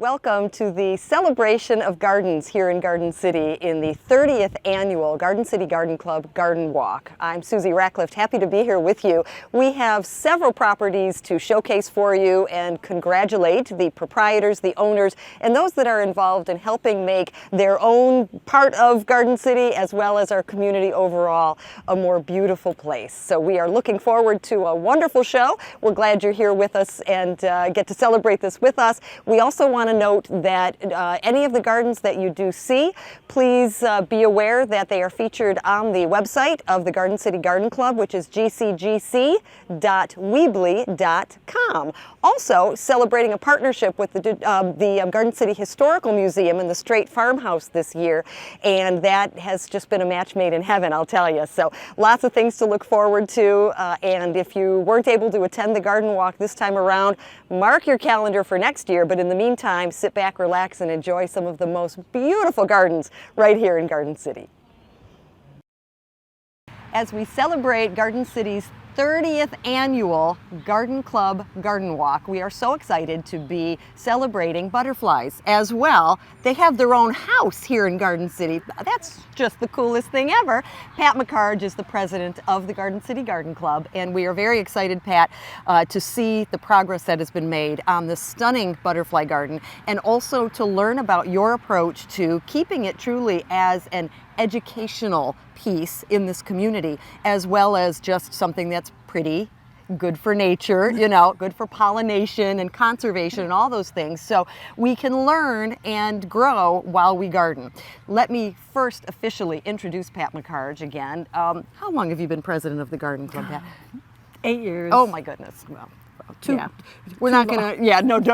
welcome to the celebration of gardens here in Garden City in the 30th annual Garden City Garden Club Garden Walk. I'm Susie Racklyeft, happy to be here with you. We have several properties to showcase for you and congratulate the proprietors, the owners, and those that are involved in helping make their own part of Garden City as well as our community overall a more beautiful place. So we are looking forward to a wonderful show. We're glad you're here with us and get to celebrate this with us. We also want to note that any of the gardens that you do see, please be aware that they are featured on the website of the Garden City Garden Club, which is gcgc.weebly.com. Also celebrating a partnership with the Garden City Historical Museum and the Straight Farmhouse this year, and that has just been a match made in heaven, I'll tell you. So lots of things to look forward to, and if you weren't able to attend the garden walk this time around, mark your calendar for next year, but in the meantime, sit back, relax, and enjoy some of the most beautiful gardens right here in Garden City. As we celebrate Garden City's 30th annual Garden Club Garden Walk, we are so excited to be celebrating butterflies as well. They have their own house here in Garden City. That's just the coolest thing ever. Pat McCarge is the president of the Garden City Garden Club, and we are very excited, Pat, to see the progress that has been made on this stunning butterfly garden, and also to learn about your approach to keeping it truly as an educational piece in this community, as well as just something that's pretty, good for nature, you know, good for pollination and conservation and all those things. So we can learn and grow while we garden. Let me first officially introduce Pat McCarge again. How long have you been president of the Garden Club, Pat? 8 years. Oh my goodness. Well, we're not going to,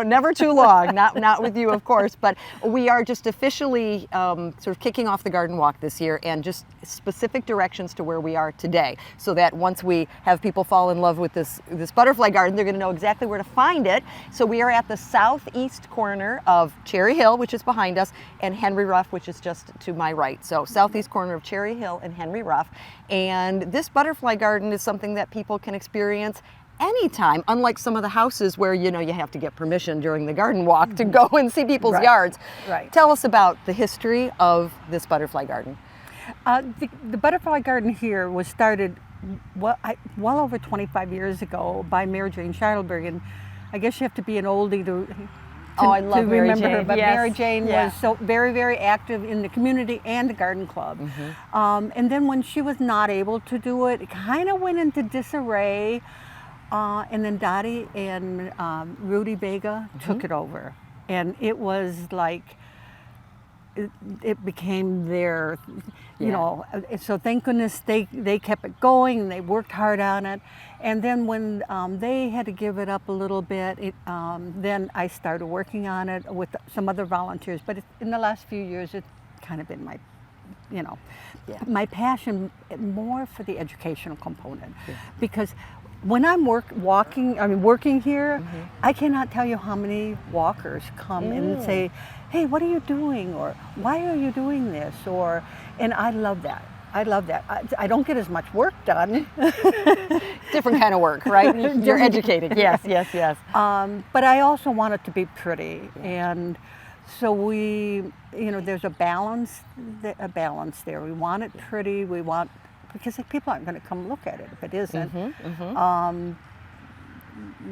never too long, not with you, of course, but we are just officially sort of kicking off the garden walk this year, and just specific directions to where we are today, so that once we have people fall in love with this butterfly garden, they're going to know exactly where to find it. So we are at the southeast corner of Cherry Hill, which is behind us, and Henry Ruff, which is just to my right. So southeast corner of Cherry Hill and Henry Ruff. And this butterfly garden is something that people can experience anytime, unlike some of the houses where you have to get permission during the garden walk to go and see people's yards. Right. Tell us about the history of this butterfly garden. The butterfly garden here was started well over 25 years ago by Mary Jane Scheidelberg, and I guess you have to be an oldie to I love Mary remember Jane. her, but Yes. Mary Jane was so very, very active in the community and the garden club. Mm-hmm. And then when she was not able to do it, it kind of went into disarray. And then Dottie and Rudy Vega took it over, and it was like it became their, so thank goodness they kept it going and they worked hard on it. And then when they had to give it up a little bit, then I started working on it with some other volunteers. But in the last few years, it's kind of been my passion more for the educational component, because when I'm working here, I cannot tell you how many walkers come and say, "Hey, what are you doing?" or "Why are you doing this?" And I love that. I don't get as much work done. Different kind of work, right? You're educating. Yes. But I also want it to be pretty, and so there's a balance there. We want it pretty. Because people aren't going to come look at it if it isn't.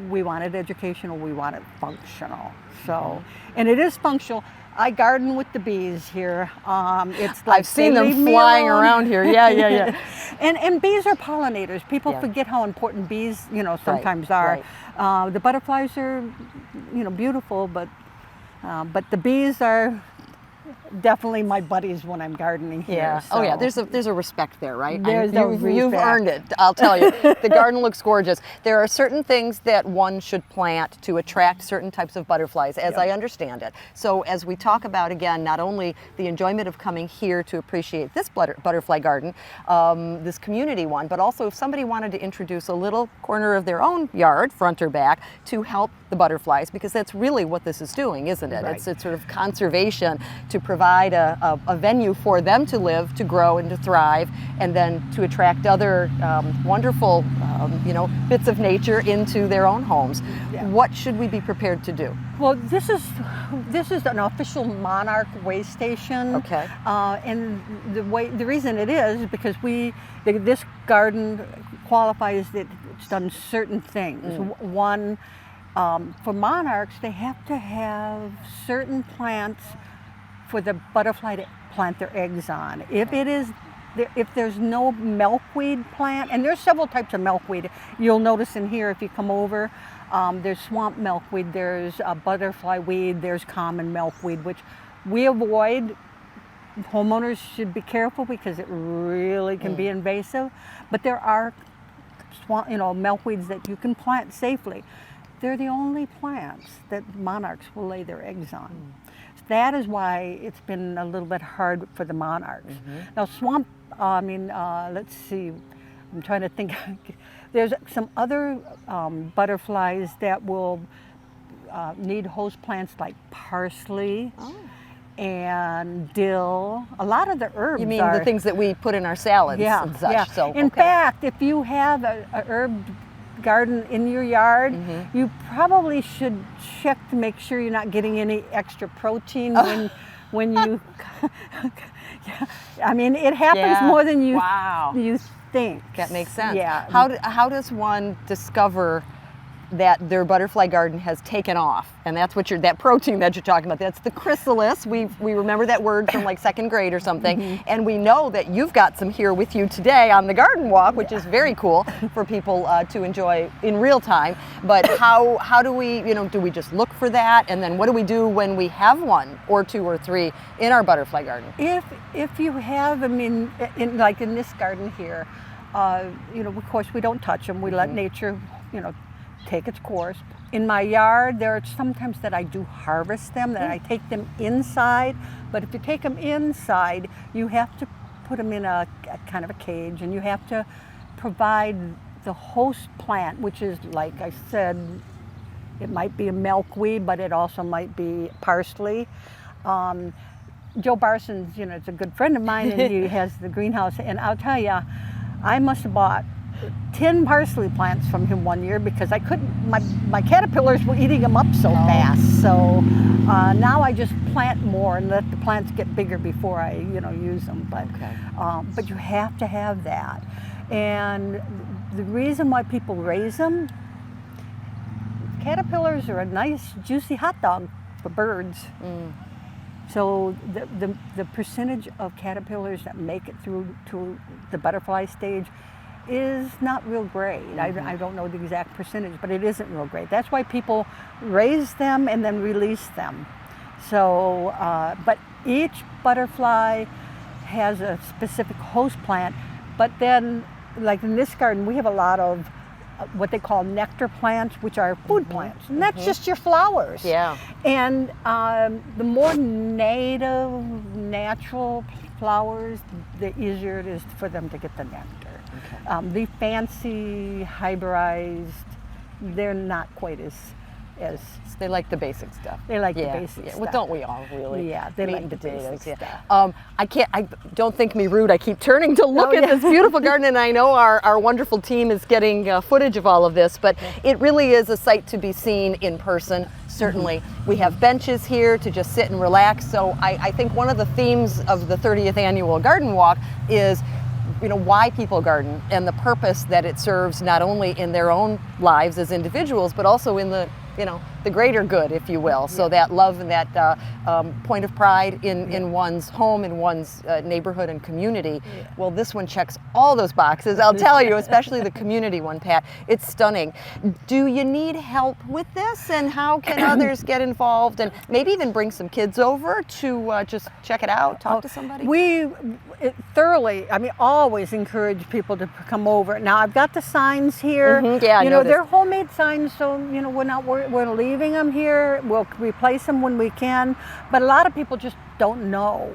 We want it educational, we want it functional. So, and it is functional. I garden with the bees here. It's like I've seen them flying around here. Yeah. And bees are pollinators. People forget how important bees, sometimes are. Right. The butterflies are, beautiful, but the bees are definitely my buddies when I'm gardening here. Yeah. So. Oh yeah. There's a respect there, right? You've earned it. I'll tell you. The garden looks gorgeous. There are certain things that one should plant to attract certain types of butterflies, as I understand it. So as we talk about, again, not only the enjoyment of coming here to appreciate this butterfly garden, this community one, but also if somebody wanted to introduce a little corner of their own yard, front or back, to help the butterflies, because that's really what this is doing, isn't it? Right. It's sort of conservation to provide a venue for them to live, to grow, and to thrive, and then to attract other wonderful, bits of nature into their own homes. Yeah. What should we be prepared to do? Well, this is an official monarch way station. Okay. And the reason it is because this garden qualifies that it's done certain things. One, for monarchs, they have to have certain plants for the butterfly to plant their eggs on. If there's no milkweed plant, and there's several types of milkweed, you'll notice in here if you come over, there's swamp milkweed, there's butterfly weed, there's common milkweed, which we avoid. Homeowners should be careful because it really can be invasive, but there are swamp, milkweeds that you can plant safely. They're the only plants that monarchs will lay their eggs on. That is why it's been a little bit hard for the monarchs. Now swamp, let's see, I'm trying to think. There's some other butterflies that will need host plants like parsley and dill. A lot of the herbs. You mean the things that we put in our salads and such? Yeah. So, in fact, if you have a herb garden in your yard, you probably should check to make sure you're not getting any extra protein when you. I mean, it happens more than you think. That makes sense. Yeah. How does one discover that their butterfly garden has taken off? And that's what that protein that you're talking about. That's the chrysalis. We remember that word from like second grade or something. And we know that you've got some here with you today on the garden walk, which is very cool for people to enjoy in real time. But how do we, do we just look for that? And then what do we do when we have one or two or three in our butterfly garden? If you have, in this garden here, of course we don't touch them. We let nature, take its course. In my yard, there are sometimes that I do harvest them, that I take them inside. But if you take them inside, you have to put them in a kind of a cage, and you have to provide the host plant, which is, like I said, it might be a milkweed, but it also might be parsley. Joe Barson's, is a good friend of mine, and he has the greenhouse. And I'll tell you, I must have bought 10 parsley plants from him one year because I couldn't, my caterpillars were eating them up so fast. So now I just plant more and let the plants get bigger before I, use them. But you have to have that. And the reason why people raise them, caterpillars are a nice juicy hot dog for birds. So the percentage of caterpillars that make it through to the butterfly stage is not real great. I don't know the exact percentage, but it isn't real great. That's why people raise them and then release them. So, but each butterfly has a specific host plant, but then, like in this garden, we have a lot of what they call nectar plants, which are food plants, and that's just your flowers. Yeah. And the more native, natural flowers, the easier it is for them to get the nectar. The fancy, hybridized, they're not quite as they like the basic stuff. They like the basic stuff. Well, don't we all really? Yeah, they meat like and the potatoes. basic stuff. I don't think me rude. I keep turning to look at this beautiful garden, and I know our wonderful team is getting footage of all of this, but it really is a sight to be seen in person. Certainly. We have benches here to just sit and relax. So I think one of the themes of the 30th annual garden walk is why people garden and the purpose that it serves not only in their own lives as individuals, but also in the greater good, if you will. So that love and that point of pride in one's home, in one's neighborhood and community. Well, this one checks all those boxes, I'll tell you, especially the community one, Pat. It's stunning. Do you need help with this, and how can others get involved, and maybe even bring some kids over to just check it out, talk to somebody? We thoroughly, always encourage people to come over. Now, I've got the signs here. I noticed. They're homemade signs, so we're leaving them here. We'll replace them when we can, but a lot of people just don't know.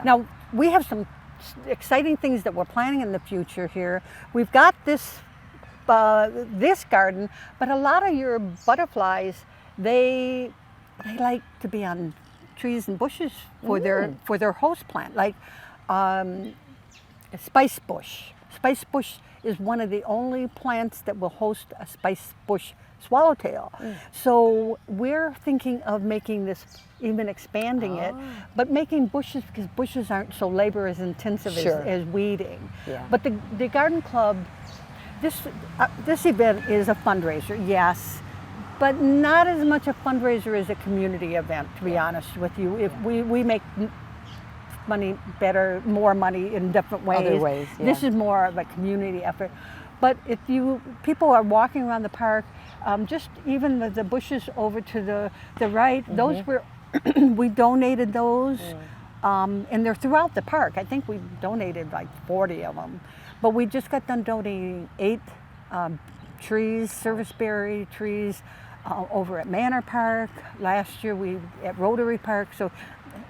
Now, we have some exciting things that we're planning in the future here. We've got this garden, but a lot of your butterflies, they like to be on trees and bushes for their host plant, like spice bush. Spice bush is one of the only plants that will host a spice bush swallowtail. So we're thinking of making this, even expanding it, but making bushes, because bushes aren't so labor as intensive as weeding. Yeah. But the garden club, this event is a fundraiser, yes, but not as much a fundraiser as a community event, to be honest with you. If we make money better, more money in different ways. Other ways, yeah. This is more of a community effort. But if people are walking around the park, just even the bushes over to the right, those were, we donated those, and they're throughout the park. I think we donated like 40 of them. But we just got done donating 8 trees, serviceberry trees, over at Manor Park. Last year at Rotary Park. So,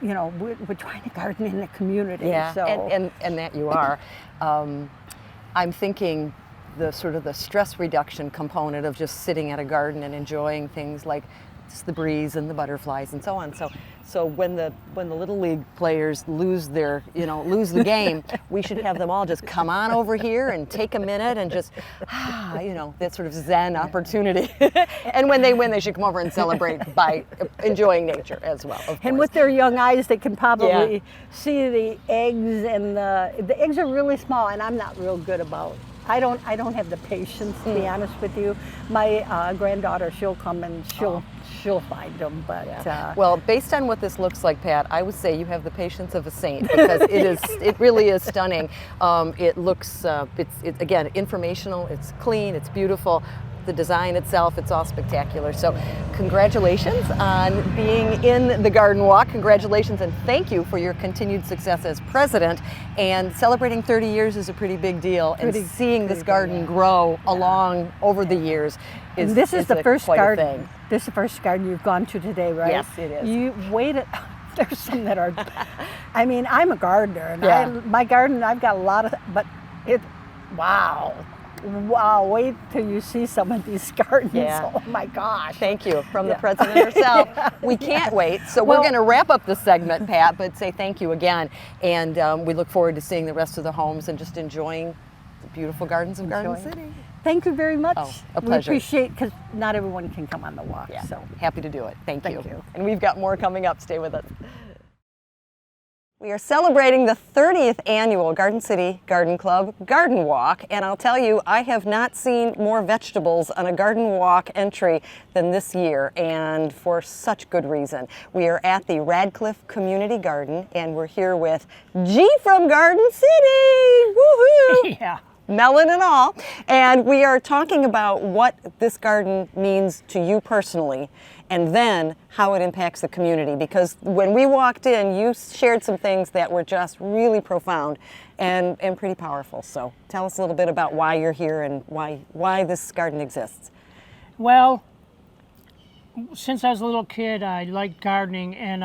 you know, we're trying to garden in the community. Yeah, so. and that you are. I'm thinking the sort of the stress reduction component of just sitting at a garden and enjoying things like just the breeze and the butterflies and so on. So when the Little League players lose the game, we should have them all just come on over here and take a minute and just, that sort of Zen opportunity. And when they win, they should come over and celebrate by enjoying nature as well, of course. And with their young eyes, they can probably see the eggs, and the eggs are really small, and I'm not real good about. I don't have the patience, to be honest with you. My granddaughter, she'll come and she'll find them, but well, based on what this looks like, Pat, I would say you have the patience of a saint, because it really is stunning. It looks it's again informational, it's clean, it's beautiful. The design itself, it's all spectacular. So congratulations on being in the Garden Walk. Congratulations and thank you for your continued success as president. And celebrating 30 years is a pretty big deal. And seeing this garden grow along over the years is this is the first garden. Thing. This is the first garden you've gone to today, right? Yes, it is. You waited. There's some that are. I mean, I'm a gardener, and my garden, I've got a lot of, but wow, wait till you see some of these gardens. Yeah. Oh my gosh. Thank you from the president herself. We can't wait. So we're going to wrap up this segment, Pat, but say thank you again. And we look forward to seeing the rest of the homes and just enjoying the beautiful gardens of Garden City. Thank you very much. Oh, a pleasure. We appreciate, because not everyone can come on the walk. Yeah. So happy to do it. Thank you. you. And we've got more coming up. Stay with us. We are celebrating the 30th annual Garden City Garden Club Garden Walk, and I'll tell you, I have not seen more vegetables on a garden walk entry than this year, and for such good reason. We are at the Radcliff Community Garden, and we're here with G from Garden City! Woohoo! yeah. Melon and all, and we are talking about what this garden means to you personally, and then how it impacts the community, because when we walked in, you shared some things that were just really profound and pretty powerful. So tell us a little bit about why you're here and why this garden exists. Well, since I was a little kid, I liked gardening, and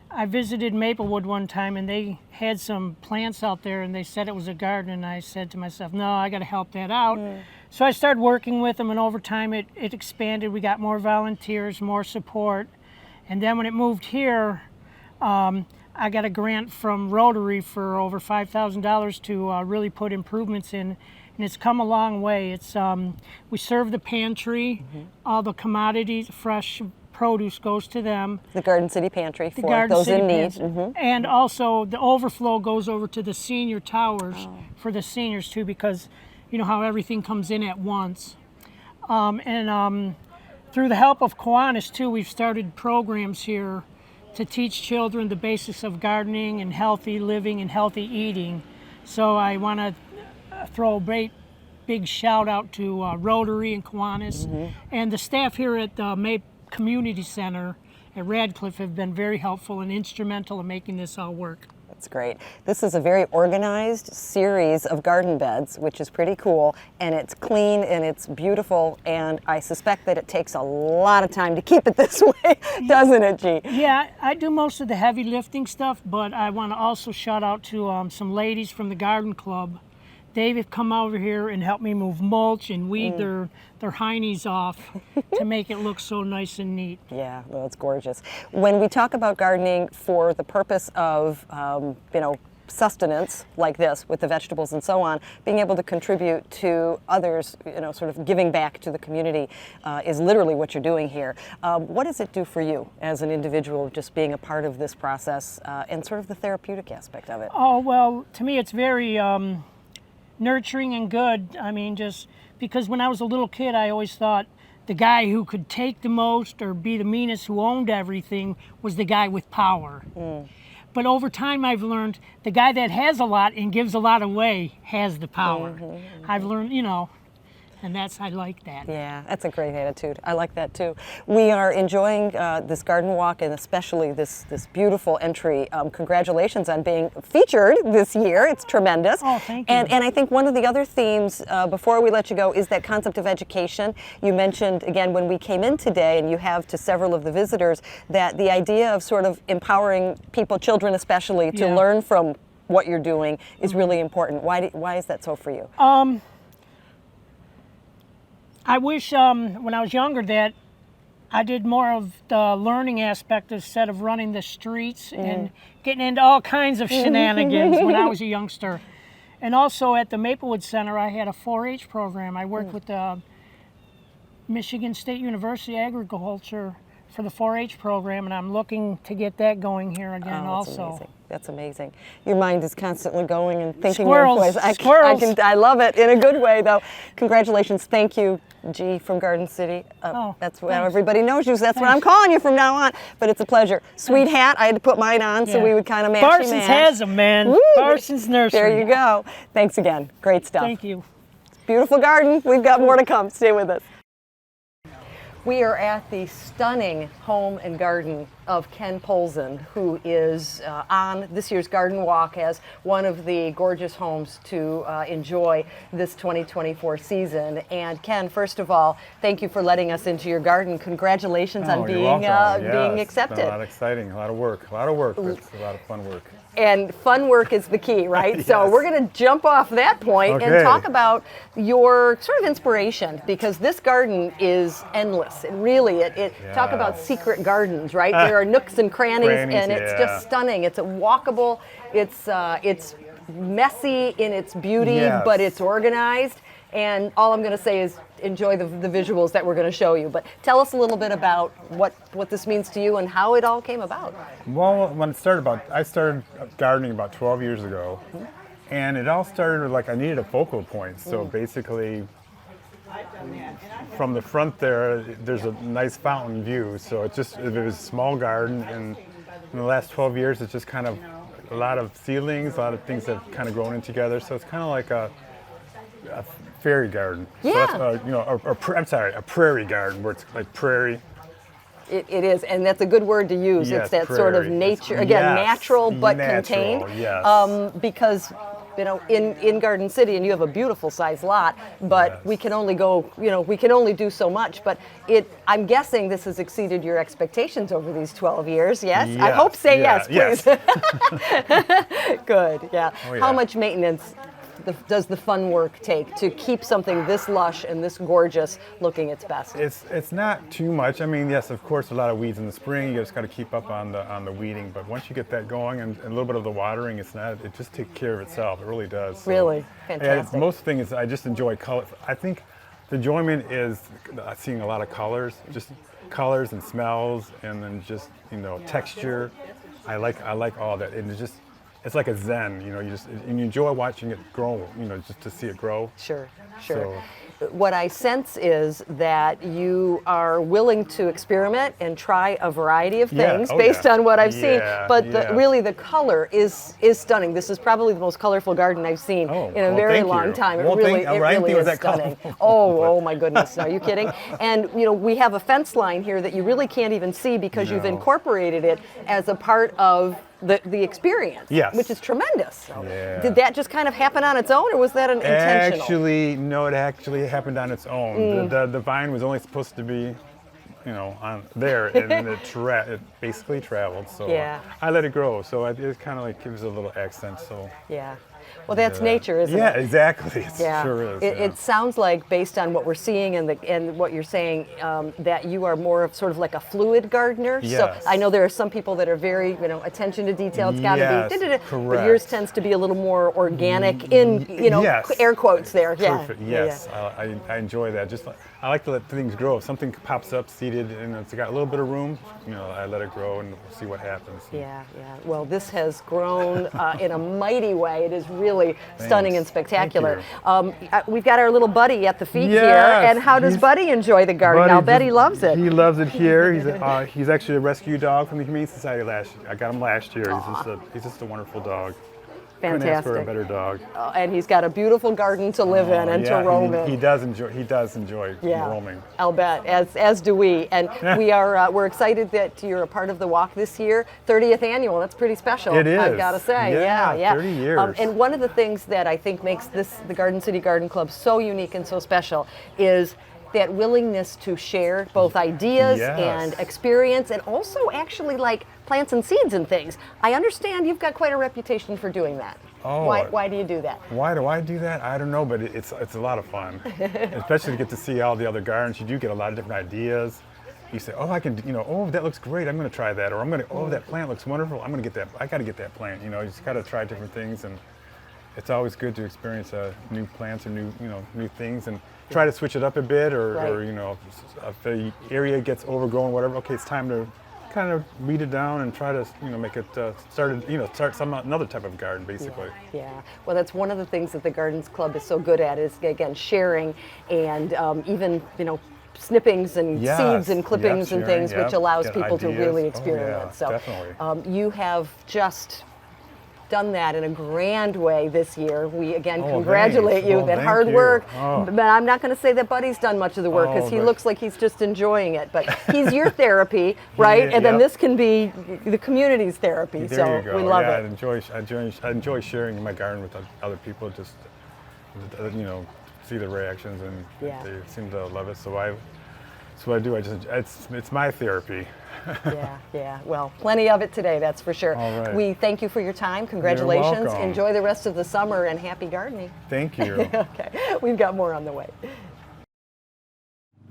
I visited Maplewood one time, and they had some plants out there, and they said it was a garden, and I said to myself, no, I got to help that out. So I started working with them, and over time it expanded. We got more volunteers, more support, and then when it moved here, I got a grant from Rotary for over $5,000 to really put improvements in, and it's come a long way. It's we serve the pantry, all the commodities, fresh produce goes to them. The Garden City Pantry for those in need. And also the overflow goes over to the senior towers for the seniors too, because you know how everything comes in at once. Through the help of Kiwanis too, we've started programs here to teach children the basics of gardening and healthy living and healthy eating. So I want to throw a big shout out to Rotary and Kiwanis, and the staff here at the Community Center at Radcliff have been very helpful and instrumental in making this all work. That's great. This is a very organized series of garden beds, which is pretty cool, and it's clean and it's beautiful, and I suspect that it takes a lot of time to keep it this way, doesn't it, G? Yeah, I do most of the heavy lifting stuff, but I want to also shout out to some ladies from the garden club they've come over here and helped me move mulch and weed their heinies off to make it look so nice and neat. Yeah, well, it's gorgeous. When we talk about gardening for the purpose of, sustenance like this with the vegetables and so on, being able to contribute to others, sort of giving back to the community is literally what you're doing here. What does it do for you as an individual, just being a part of this process and sort of the therapeutic aspect of it? Oh, well, to me it's very nurturing and good. I mean, just because when I was a little kid, I always thought the guy who could take the most or be the meanest, who owned everything, was the guy with power. But over time, I've learned the guy that has a lot and gives a lot away has the power. I've learned, and I like that. Yeah, that's a great attitude. I like that too. We are enjoying this garden walk, and especially this beautiful entry. Congratulations on being featured this year. It's tremendous. Oh, thank you. And I think one of the other themes, before we let you go, is that concept of education. You mentioned, again, when we came in today, and you have to several of the visitors, that the idea of sort of empowering people, children especially, to learn from what you're doing is really important. Why is that so for you? I wish when I was younger that I did more of the learning aspect instead of running the streets and getting into all kinds of shenanigans when I was a youngster. And also at the Maplewood Center, I had a 4-H program. I worked with the Michigan State University Agriculture for the 4-H program, and I'm looking to get that going here again also. Amazing. That's amazing. Your mind is constantly going and thinking Squirrels. of ways. Squirrels. I love it in a good way, though. Congratulations. Thank you, G from Garden City. That's what everybody knows you. So that's what I'm calling you from now on. But it's a pleasure. Sweet hat. I had to put mine on so we would kind of match. Parsons has them, man. Woo! Parsons Nursery. There you go. Thanks again. Great stuff. Thank you. Beautiful garden. We've got more to come. Stay with us. We are at the stunning home and garden of Ken Polzin, who is on this year's Garden Walk as one of the gorgeous homes to enjoy this 2024 season. And Ken, first of all, thank you for letting us into your garden. Congratulations on being accepted. It's been a lot exciting, a lot of work, but it's a lot of fun work. And fun work is the key, right? Yes. So we're going to jump off that point and talk about your sort of inspiration, because this garden is endless. Talk about secret gardens, right? There are nooks and crannies and it's just stunning. It's walkable. It's messy in its beauty, but it's organized. And all I'm going to say is enjoy the visuals that we're going to show you. But tell us a little bit about what this means to you and how it all came about. Well, I started gardening about 12 years ago, and it all started with I needed a focal point. So basically, from the front there's a nice fountain view. So it was a small garden, and in the last 12 years, it's just kind of a lot of seedlings, a lot of things have kind of grown in together. So it's kind of like a fairy garden. Yeah. So that's, a prairie garden where it's like prairie. It is, and that's a good word to use. Yes, it's that prairie. sort of nature, again, natural but contained. Yes. Because in Garden City, and you have a beautiful sized lot, but we can only we can only do so much. But I'm guessing this has exceeded your expectations over these 12 years. Yes? I hope say yes, please. Yes. Good. Yeah. Oh, yeah. How much maintenance does the fun work take to keep something this lush and this gorgeous looking its best? It's not too much. I mean, yes, of course, a lot of weeds in the spring. You just got to keep up on the weeding. But once you get that going and a little bit of the watering, it just takes care of itself. It really does. So, really fantastic. Yeah, most things I just enjoy color. I think the enjoyment is seeing a lot of colors, just colors and smells, and then just texture. I like all that, and it's like a zen, you enjoy watching it grow, just to see it grow. Sure. So, what I sense is that you are willing to experiment and try a variety of things based on what I've seen. But really, the color is stunning. This is probably the most colorful garden I've seen in a very long time. It really is stunning. Oh my goodness! Are you kidding? And we have a fence line here that you really can't even see because you've incorporated it as a part of the experience, which is tremendous. Yeah. Did that just kind of happen on its own, or was that intentional? Actually, no, it actually happened on its own. The vine was only supposed to be, on there, and then it basically traveled. So I let it grow. So it kind of gives it a little accent. So yeah. Well, that's nature, isn't Yeah, it? exactly. It Yeah, sure is. it sounds like, based on what we're seeing and what you're saying, that you are more of sort of like a fluid gardener. Yes. So I know there are some people that are very, attention to detail. It's got to Yes, be, but correct. yours tends to be a little more organic in, Yes. air quotes there. Yeah. Perfect. Yeah, Yes, I enjoy that. I like to let things grow. If something pops up seeded and it's got a little bit of room, I let it grow and we'll see what happens. Yeah. Well, this has grown in a mighty way. It is really stunning and spectacular. We've got our little Buddy at the feet here. And how does Buddy enjoy the garden? I'll bet he loves it. He loves it here. He's actually a rescue dog from the Humane Society last year. I got him last year. He's just a wonderful dog. Couldn't ask for a Fantastic. better dog. And he's got a beautiful garden to live in and to roam in. He does enjoy roaming. I'll bet, as do we. And we're excited that you're a part of the walk this year. 30th annual, that's pretty special. It is. I've got to say. Yeah. 30 years. And one of the things that I think makes the Garden City Garden Club so unique and so special is that willingness to share both ideas and experience, and also actually like plants and seeds and things. I understand you've got quite a reputation for doing that. Oh. Why do you do that? Why do I do that? I don't know, but it's a lot of fun, especially to get to see all the other gardens. You do get a lot of different ideas. You say, oh, I can, that looks great. I'm going to try that, or that plant looks wonderful. I'm going to get that. I got to get that plant. You just got to try different things, and it's always good to experience new plants or new things, and try to switch it up a bit, or if the area gets overgrown, whatever. Okay, it's time to kind of weed it down and try to make it start another type of garden, basically. Yeah. Well, that's one of the things that the Gardens Club is so good at, is again sharing, and even snippings and seeds and clippings and things, which allows people to really experiment. Definitely. You have just done that in a grand way this year. We again congratulate you. That hard work. But I'm not going to say that Buddy's done much of the work, because he looks like he's just enjoying it. But he's your therapy, right? And then this can be the community's therapy. There you go. We love it. I enjoy sharing my garden with other people. Just see the reactions, and they seem to love it. So that's what I do. It's my therapy. Yeah. Well, plenty of it today, that's for sure. All right. We thank you for your time. Congratulations. You're welcome. Enjoy the rest of the summer, and happy gardening. Thank you. Okay, we've got more on the way.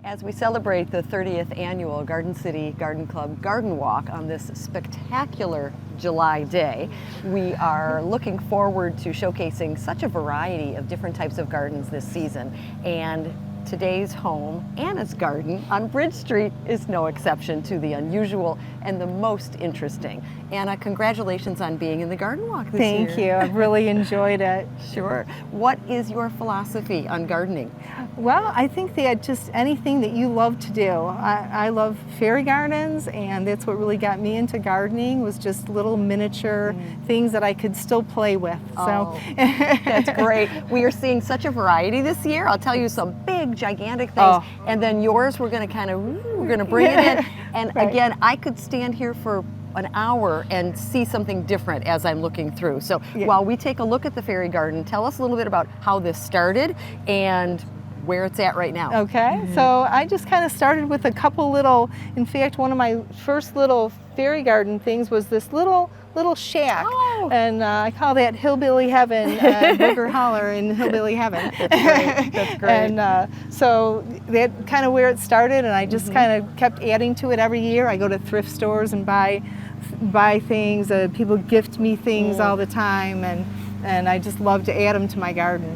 As we celebrate the 30th annual Garden City Garden Club Garden Walk on this spectacular July day, we are looking forward to showcasing such a variety of different types of gardens this season. And today's home, Anna's Garden on Bridge Street, is no exception to the unusual and the most interesting. Anna, congratulations on being in the Garden Walk this year. Thank you. I've really enjoyed it. Sure. What is your philosophy on gardening? Well, I think that just anything that you love to do. I love fairy gardens, and that's what really got me into gardening, was just little miniature things that I could still play with. Oh, that's great. We are seeing such a variety this year. I'll tell you some big, gigantic things, and then yours, we're going to bring it in. And again, I could stand here for an hour and see something different as I'm looking through. So while we take a look at the fairy garden, tell us a little bit about how this started and where it's at right now. Okay, so I just kind of started with a couple little, in fact, one of my first little fairy garden things was this little shack, and I call that Hillbilly Heaven, Booger Holler in Hillbilly Heaven. That's great. And so that kind of where it started, and I just kind of kept adding to it every year. I go to thrift stores and buy things. People gift me things all the time, and I just love to add them to my garden.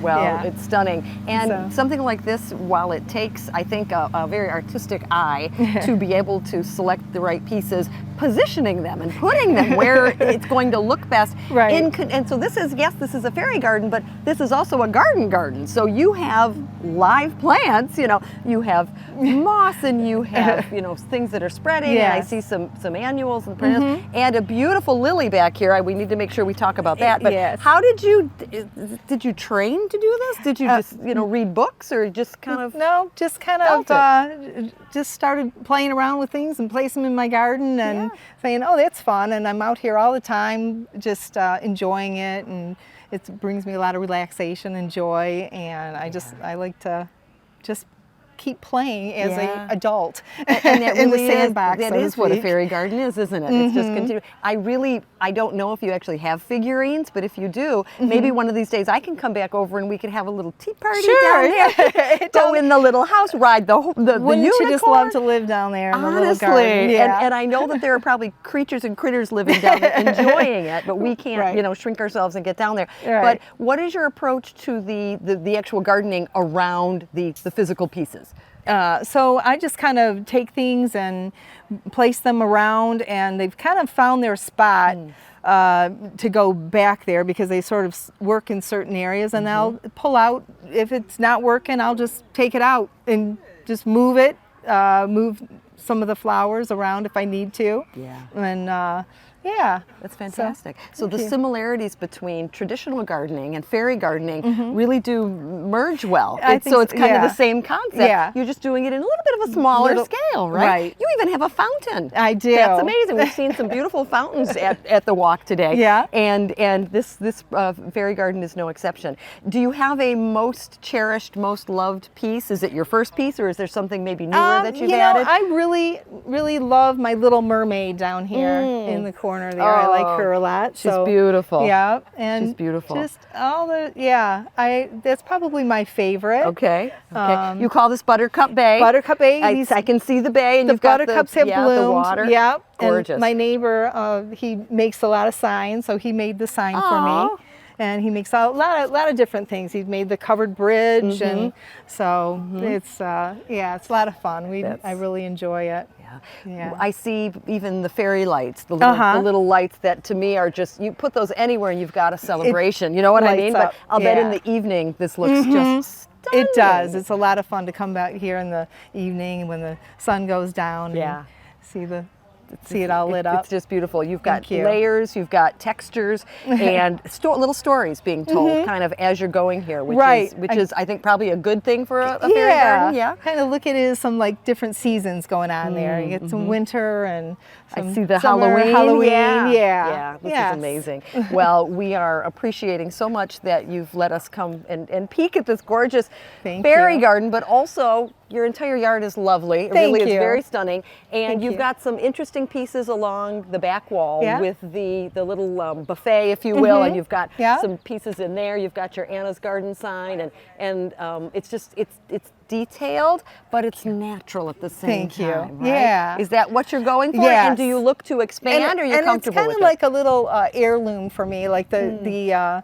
It's stunning. And something like this, while it takes, I think, a very artistic eye to be able to select the right pieces, positioning them and putting them where it's going to look best. And so this is a fairy garden, but this is also a garden. So you have live plants, you have moss, and you have, things that are spreading, and I see some annuals and perennials, and a beautiful lily back here. We need to make sure we talk about that. But how did you train to do this? Did you just, read books, or just kind of? No, just kind of just started playing around with things and place them in my garden and saying, oh, that's fun. And I'm out here all the time just enjoying it, and it brings me a lot of relaxation and joy. And I like to just keep playing as Yeah. a adult And that in the really sandbox. is, that so to is what a speak. fairy garden is, isn't it? It's just continue. I don't know if you actually have figurines, but if you do, maybe one of these days I can come back over and we can have a little tea party Sure, down there. Go in the little house, ride the Wouldn't unicorn. you just love to live down there in the little Honestly, garden? Yeah. and I know that there are probably creatures and critters living down there enjoying it, but we can't, Right. shrink ourselves and get down there. Right. But what is your approach to the actual gardening around the physical pieces? So I just kind of take things and place them around, and they've kind of found their spot to go back there because they sort of work in certain areas, and I'll pull out. If it's not working, I'll just take it out and just move it, move some of the flowers around if I need to. Yeah. And yeah. That's fantastic. So the thank you. similarities between traditional gardening and fairy gardening really do merge well. I It's, think so it's so, kind of yeah. the same concept. Yeah. You're just doing it in a little bit of a smaller scale, right? right. You even have a fountain. I do. That's amazing. We've seen some beautiful fountains at the walk today. Yeah. And this fairy garden is no exception. Do you have a most cherished, most loved piece? Is it your first piece, or is there something maybe newer that you've added? I really love my little mermaid down here in the corner there. I like her a lot. She's beautiful. Yeah, and She's beautiful. Just all the that's probably my favorite. Okay. You call this Buttercup Bay. Buttercup Bay. I can see the bay, and The you've got buttercups have the bloomed. water. Yeah, Gorgeous. And my neighbor, he makes a lot of signs, so he made the sign for Aw. me. And he makes a lot of different things. He's made the covered bridge, and so it's it's a lot of fun. I really enjoy it. Yeah. I see even the fairy lights, the little lights that to me are just, you put those anywhere and you've got a celebration. You know what I mean? lights up, But I'll bet in yeah. the evening this looks just stunning. It does. It's a lot of fun to come back here in the evening when the sun goes down Yeah. and see it all lit up. It's just beautiful. You've got Thank you. layers, you've got textures, and little stories being told kind of as you're going here, which Right. is I think probably a good thing for a fairy garden. Yeah. Kind of look at it as some like different seasons going on there. You get some winter and some I see the summer, Halloween. Yeah. This Yes. is amazing. Well, we are appreciating so much that you've let us come and peek at this gorgeous Thank berry you. garden, but also your entire yard is lovely. It Thank really is you. very stunning. And Thank you've you. got some interesting pieces along the back wall Yeah. with the little buffet, if you will, and you've got Yeah. some pieces in there. You've got your Anna's Garden sign, and it's just it's detailed, but it's natural at the same Thank you. time. Right? Yeah. Is that what you're going for? Yes. And do you look to expand, or are you and comfortable it's kind with of like a little heirloom for me, like the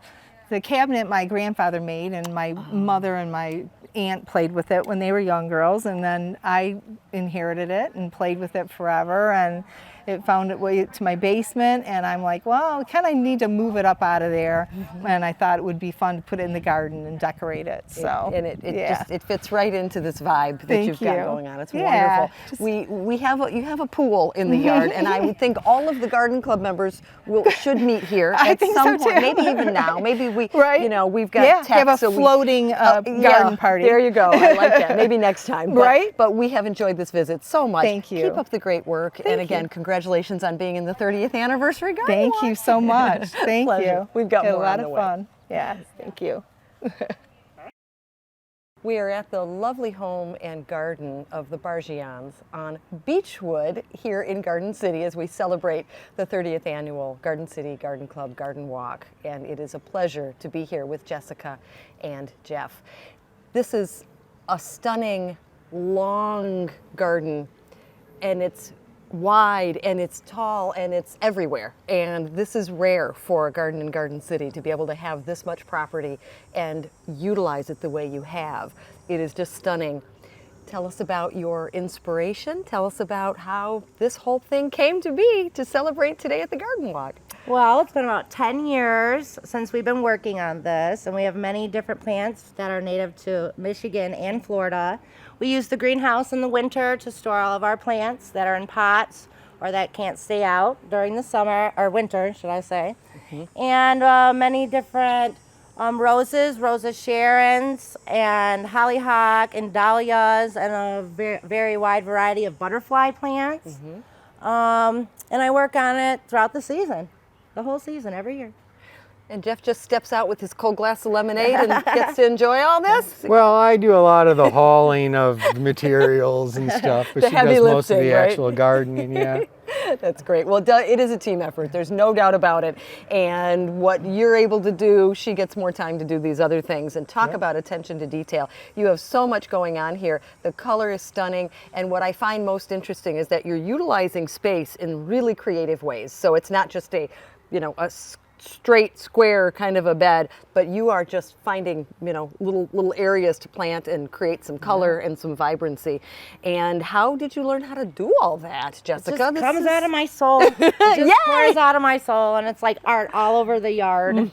cabinet my grandfather made, and my mother and my aunt played with it when they were young girls, and then I inherited it and played with it forever, and it found its way to my basement, and I'm like, well, I kind of need to move it up out of there, and I thought it would be fun to put it in the garden and decorate it. So it fits right into this vibe that Thank you've got you. going on. It's Yeah, wonderful. You have a pool in the yard, and I would think all of the garden club members should meet here I at think some so, point. too. Maybe even now. Maybe we've got have a so floating garden party. There you go. I like that. Maybe next time. Right? But we have enjoyed this visit so much. Thank you. Keep up the great work, and again, you. congratulations on being in the 30th anniversary garden. Thank Walk. you so much. Thank Pleasure. you. We've got Had more a lot on of the way. fun. Yes, thank you. We are at the lovely home and garden of the Bargians on Beechwood here in Garden City as we celebrate the 30th annual Garden City Garden Club Garden Walk. And it is a pleasure to be here with Jessica and Jeff. This is a stunning, long garden, and it's wide and it's tall and it's everywhere, and this is rare for a garden in Garden City to be able to have this much property and utilize it the way you have. It is just stunning. Tell us about your inspiration. Tell us about how this whole thing came to be to celebrate today at the Garden Walk. Well, it's been about 10 years since we've been working on this, and we have many different plants that are native to Michigan and Florida. We use the greenhouse in the winter to store all of our plants that are in pots or that can't stay out during the summer, or winter, should I say. And many different roses, Rosa Sharons, and hollyhock, and dahlias, and a very wide variety of butterfly plants. And I work on it throughout the season, the whole season, every year. And Jeff just steps out with his cold glass of lemonade and gets to enjoy all this? Well, I do a lot of the hauling of materials and stuff, but The she heavy does most of lifting, the right? actual gardening, yeah. That's great. Well, it is a team effort. There's no doubt about it. And what you're able to do, she gets more time to do these other things. And talk about attention to detail. You have so much going on here. The color is stunning. And what I find most interesting is that you're utilizing space in really creative ways. So it's not just a straight square kind of a bed, but you are just finding little areas to plant and create some color and some vibrancy. And how did you learn how to do all that, Jessica? It just comes out of my soul. It just pours out of my soul, and it's like art all over the yard.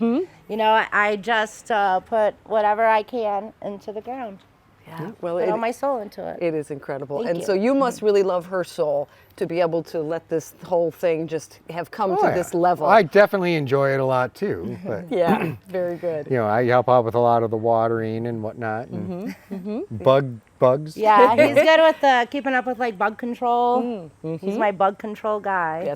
I just put whatever I can into the ground. Yeah, well, put all my soul into it. It is incredible. Thank and you. so you must really love her soul to be able to let this whole thing just have come to this level. I definitely enjoy it a lot too. But Yeah, very good. I help out with a lot of the watering and whatnot, and bugs. Yeah, he's good with keeping up with like bug control. He's my bug control guy.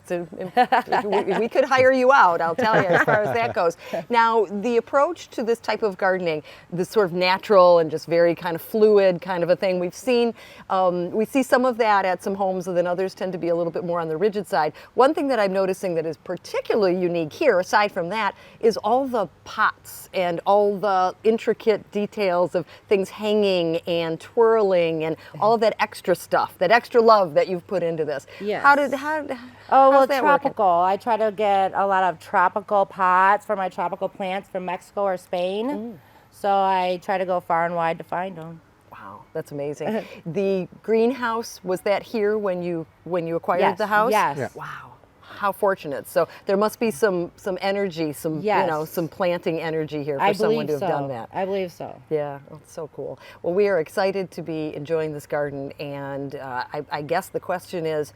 We could hire you out, I'll tell you, as far as that goes. Now, the approach to this type of gardening, this sort of natural and just very kind of fluid kind of a thing, we see some of that at some homes, and then others tend to be a little bit more on the rigid side. One thing that I'm noticing that is particularly unique here, aside from that, is all the pots and all the intricate details of things hanging and twirling and all of that extra stuff, that extra love that you've put into this. Yes. How's that tropical. working? I try to get a lot of tropical pots for my tropical plants from Mexico or Spain. So I try to go far and wide to find them. Wow, that's amazing. The greenhouse, was that here when you acquired the house? Yes. Yeah. Wow, how fortunate. So there must be some energy, some some planting energy here for someone to have done that. I believe so. Yeah, that's so cool. Well, we are excited to be enjoying this garden, and I guess the question is,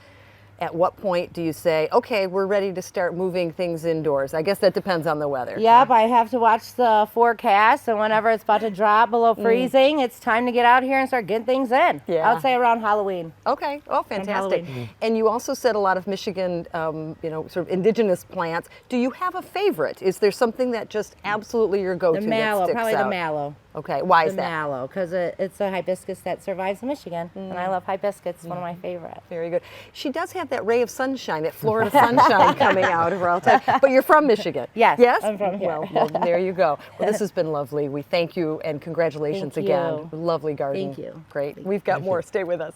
at what point do you say, okay, we're ready to start moving things indoors? I guess that depends on the weather. Yep, I have to watch the forecast, and whenever it's about to drop below freezing, it's time to get out here and start getting things in. Yeah. I would say around Halloween. Okay. Oh, fantastic. Halloween. And you also said a lot of Michigan, sort of indigenous plants. Do you have a favorite? Is there something that just absolutely your go-to The that mallow, sticks probably out? the mallow. Okay. Why is The that? mallow, because it's a hibiscus that survives in Michigan, and I love hibiscus. It's one of my favorites. Very good. She does have that ray of sunshine, that Florida sunshine coming out of her all the time. But you're from Michigan. Yes, Yes? I'm from here. Well, there you go. Well, this has been lovely. We thank you and congratulations Thank again. you. Lovely garden. Thank you. Great. We've got more. Stay with us.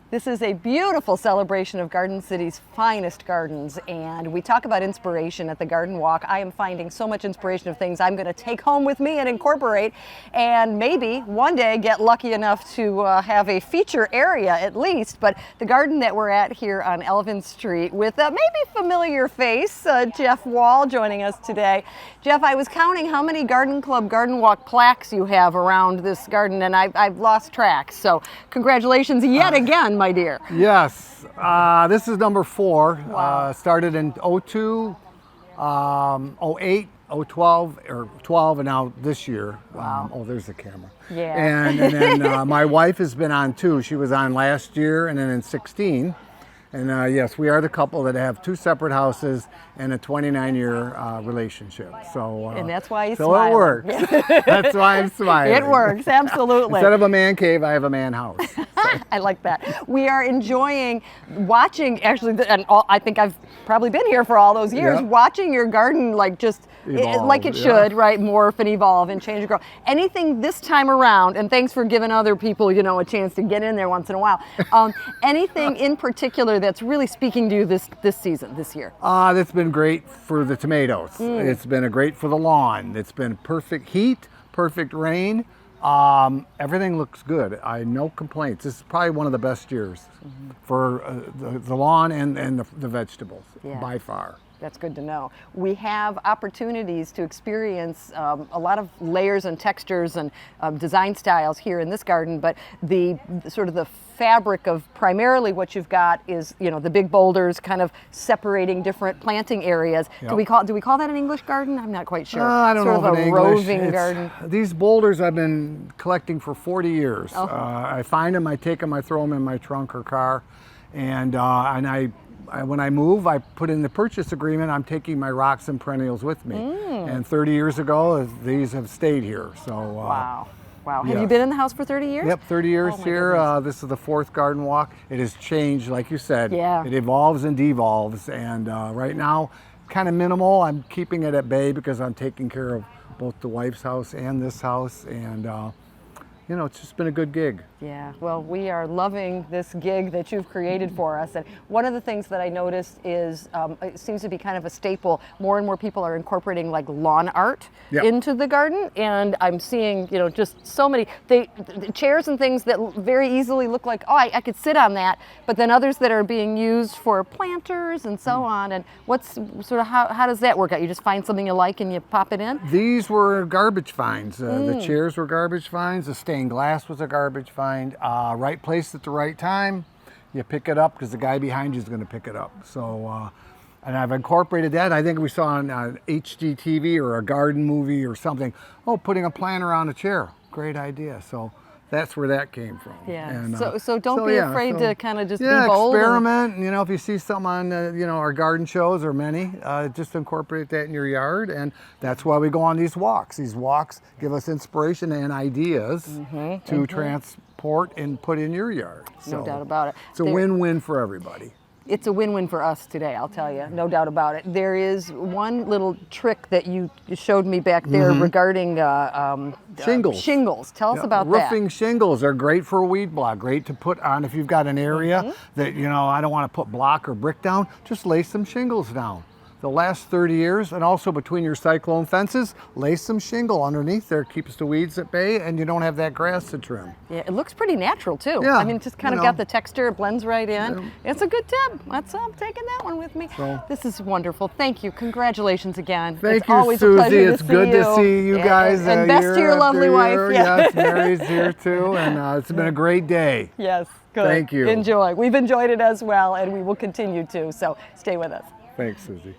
This is a beautiful celebration of Garden City's finest gardens, and we talk about inspiration at the Garden Walk. I am finding so much inspiration of things I'm going to take home with me and incorporate, and maybe one day get lucky enough to have a feature area at least. But the garden that we're at here on Elvin Street with a maybe familiar face, Jeff Wall, joining us today. Jeff, I was counting how many Garden Club Garden Walk plaques you have around this garden, and I've lost track. So congratulations yet again, my dear. Yes, this is number 4. Wow. Started in 02, 08, 012, or 12, and now this year. Wow. Oh, there's the camera. Yeah. And then my wife has been on too. She was on last year and then in 16. And yes, we are the couple that have 2 separate houses and a 29-year relationship. So And that's why you so smile. it works. That's why I'm smiling. It works, absolutely. Instead of a man cave, I have a man house. I like that. We are enjoying watching, actually, I think I've probably been here for all those years, Yep. watching your garden like just Evolve, like it yeah. should, right? Morph and evolve and change and grow. Anything this time around, and thanks for giving other people, a chance to get in there once in a while. Anything in particular that's really speaking to you this season, this year? That's been great for the tomatoes. It's been great for the lawn. It's been perfect heat, perfect rain. Everything looks good. No complaints. This is probably one of the best years for the lawn and the vegetables, by far. That's good to know. We have opportunities to experience a lot of layers and textures and design styles here in this garden, but the sort of the fabric of primarily what you've got is, the big boulders kind of separating different planting areas. Yep. Do we call that an English garden? I'm not quite sure. I don't sort know of if a in English. roving garden. These boulders I've been collecting for 40 years. I find them, I take them, I throw them in my trunk or car, and I when I move, I put in the purchase agreement, I'm taking my rocks and perennials with me. And 30 years ago, these have stayed here. So Wow. Wow. Have yeah. you been in the house for 30 years? Yep, 30 years Oh, my here. goodness. This is the 4th garden walk. It has changed, like you said. Yeah. It evolves and devolves. And right now, kind of minimal. I'm keeping it at bay because I'm taking care of both the wife's house and this house. And, you know, it's just been a good gig. Yeah, well, we are loving this gig that you've created for us. And one of the things that I noticed is it seems to be kind of a staple. More and more people are incorporating like lawn art Yep. into the garden. And I'm seeing, you know, just so many the chairs and things that very easily look like, oh, I could sit on that. But then others that are being used for planters and so on. And what's sort of, how does that work out? You just find something you like and you pop it in? These were garbage finds. The chairs were garbage finds. The stained glass was a garbage find. Right place at the right time. You pick it up because the guy behind you is going to pick it up. So, and I've incorporated that. I think we saw on HGTV or a garden movie or something. Oh, putting a planter on a chair. Great idea. So that's where that came from. Yeah. And, So don't be afraid to kind of just be yeah, bold. experiment. You know, if you see something on, you know, our garden shows or many, just incorporate that in your yard. And that's why we go on these walks. These walks give us inspiration and ideas to transport and put in your yard. No doubt about it. It's a win-win for everybody. It's a win-win for us today, I'll tell you, no doubt about it. There is one little trick that you showed me back there regarding Shingles. Shingles. Tell us about Roofing shingles are great for a weed block, great to put on if you've got an area that, you know, I don't want to put block or brick down, just lay some shingles down. They'll last 30 years, and also between your cyclone fences, lay some shingle underneath there, keeps the weeds at bay, and you don't have that grass to trim. Yeah, it looks pretty natural too. Yeah, I mean, it just kind of got the texture, it blends right in. It's a good tip. I'm taking that one with me. So- This is wonderful. Thank you. Congratulations again. Thank it's you, always Susie. a pleasure It's to good see to see you Yeah, guys. And best to your year lovely after wife. year. Yeah. Yes, Mary's here too, and it's been a great day. Yes, good. Thank you. Enjoy. We've enjoyed it as well, and we will continue to. So stay with us. Thanks, Susie.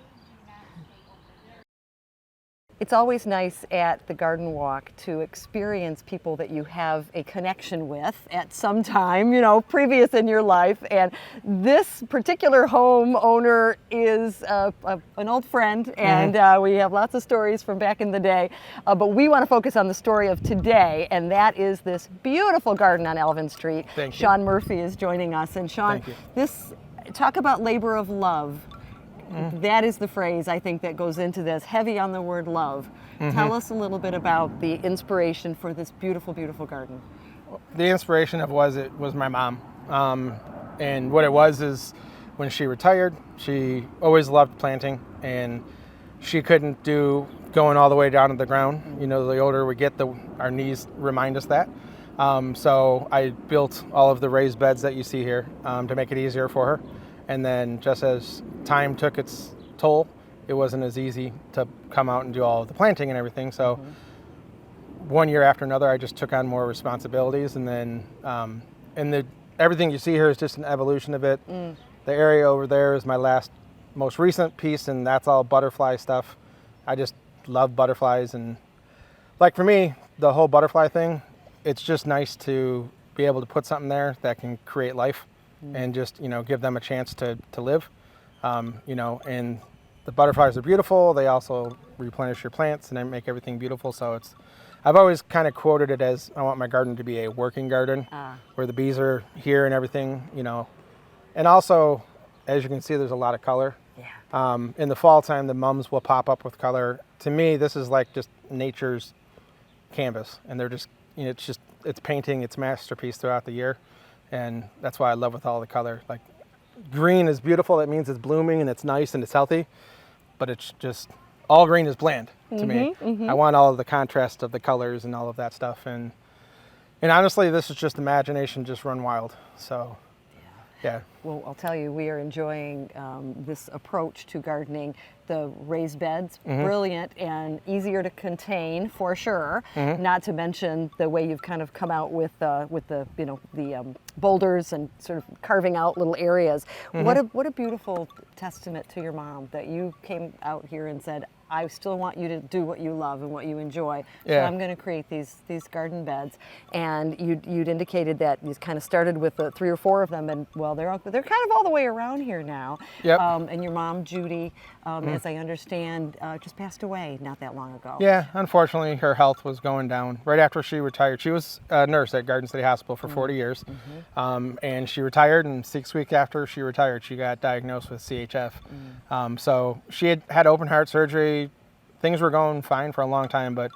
It's always nice at the garden walk to experience people that you have a connection with at some time, you know, previous in your life. And this particular homeowner is an old friend, and we have lots of stories from back in the day. But we want to focus on the story of today, and that is this beautiful garden on Elvin Street. Thank you. Sean Murphy is joining us. And Sean, Thank you. this, talk about labor of love. That is the phrase I think that goes into this, heavy on the word love. Tell us a little bit about the inspiration for this beautiful, beautiful garden. The inspiration it was my mom. And what it was is when she retired, she always loved planting, and she couldn't do going all the way down to the ground. You know, the older we get, our knees remind us that. So I built all of the raised beds that you see here to make it easier for her. And then just as time took its toll, it wasn't as easy to come out and do all of the planting and everything. So one year after another, I just took on more responsibilities. And then everything you see here is just an evolution of it. The area over there is my most recent piece, and that's all butterfly stuff. I just love butterflies. And like for me, the whole butterfly thing, it's just nice to be able to put something there that can create life. And just, you know, give them a chance to live, you know, and the butterflies are beautiful. They also replenish your plants and they make everything beautiful. So I've always kind of quoted it as I want my garden to be a working garden where the bees are here and everything, you know. And also, as you can see, there's a lot of color. Yeah. In the fall time, the mums will pop up with color. To me, this is like just nature's canvas, and they're just, you know, it's painting its masterpiece throughout the year. And that's why I love with all the color. Like green is beautiful. That means it's blooming and it's nice and it's healthy, but it's just, all green is bland to me. I want all of the contrast of the colors and all of that stuff. And honestly, this is just imagination just run wild. So, yeah. Well, I'll tell you, we are enjoying this approach to gardening. The raised beds, brilliant and easier to contain for sure. Not to mention the way you've kind of come out with the you know the boulders and sort of carving out little areas. What a beautiful testament to your mom that you came out here and said, I still want you to do what you love and what you enjoy. So Yeah. I'm going to create these garden beds. And you'd indicated that you kind of started with 3 or 4 of them, and well, they're kind of all the way around here now. Yep. And your mom, Judy, as I understand, just passed away not that long ago. Yeah, unfortunately, her health was going down right after she retired. She was a nurse at Garden City Hospital for 40 years, and she retired, and 6 weeks after she retired, she got diagnosed with CHF. So she had open heart surgery. Things were going fine for a long time, but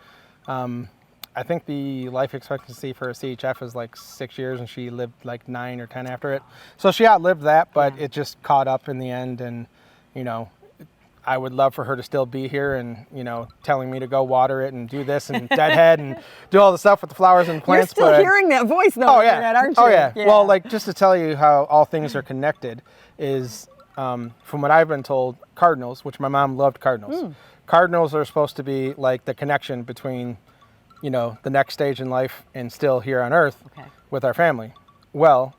I think the life expectancy for a CHF is like 6 years, and she lived like 9 or 10 after it. So she outlived that, but it just caught up in the end, and you know, I would love for her to still be here and, you know, telling me to go water it and do this and deadhead and do all the stuff with the flowers and plants. You're still hearing that voice though, aren't you? Oh yeah. Well, like, just to tell you how all things are connected is, from what I've been told, cardinals, which my mom loved cardinals. Cardinals are supposed to be like the connection between, you know, the next stage in life and still here on earth with our family. Well,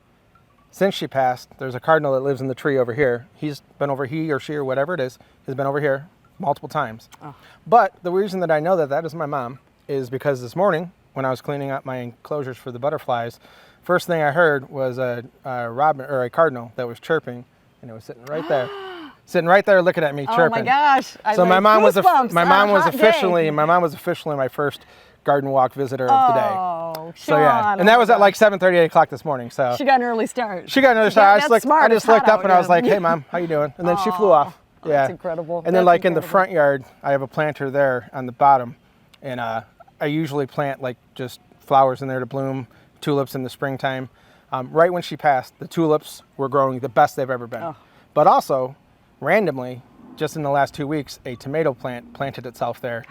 since she passed, there's a cardinal that lives in the tree over here. He's been over, he or she or whatever it is, has been over here multiple times. But the reason that I know that is my mom is because this morning when I was cleaning up my enclosures for the butterflies, first thing I heard was a robin or a cardinal that was chirping, and it was sitting right there. Sitting right there looking at me chirping. Oh my gosh. So my mom was officially my first garden walk visitor of the day. Oh, So yeah, and that was at like 7:30, 8 o'clock this morning. So she got an early start. she got another start. Yeah, I just looked up and I was like, "Hey, Mom, how you doing?" And then she flew off. Yeah, that's incredible. And then That's like in the incredible. front yard, I have a planter there on the bottom, and I usually plant like just flowers in there to bloom, tulips in the springtime. Right when she passed, the tulips were growing the best they've ever been. But also, randomly, just in the last 2 weeks, a tomato plant planted itself there.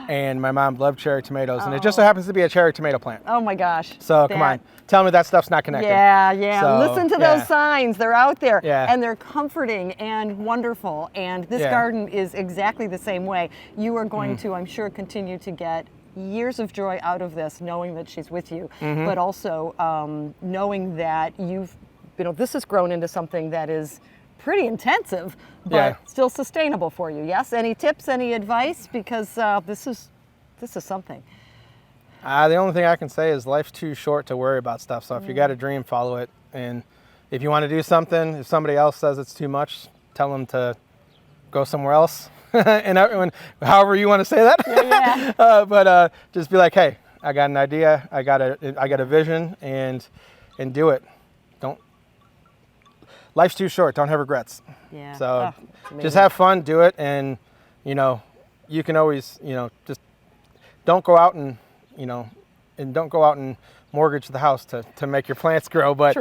And my mom loved cherry tomatoes, and it just so happens to be a cherry tomato plant. Oh my gosh. So come on, tell me that stuff's not connected. Yeah. So, Listen to those signs. They're out there. Yeah. And they're comforting and wonderful. And this garden is exactly the same way. You are going to, I'm sure, continue to get years of joy out of this, knowing that she's with you, but also knowing that this has grown into something that is pretty intensive, but still sustainable for you. Yes. Any tips? Any advice? Because this is something. The only thing I can say is life's too short to worry about stuff. So if you got a dream, follow it. And if you want to do something, if somebody else says it's too much, tell them to go somewhere else. and however you want to say that. But just be like, hey, I got an idea. I got a vision, and do it. Life's too short. Don't have regrets. Yeah. So just have fun, do it, and you can always just don't go out and don't go out and mortgage the house to make your plants grow. But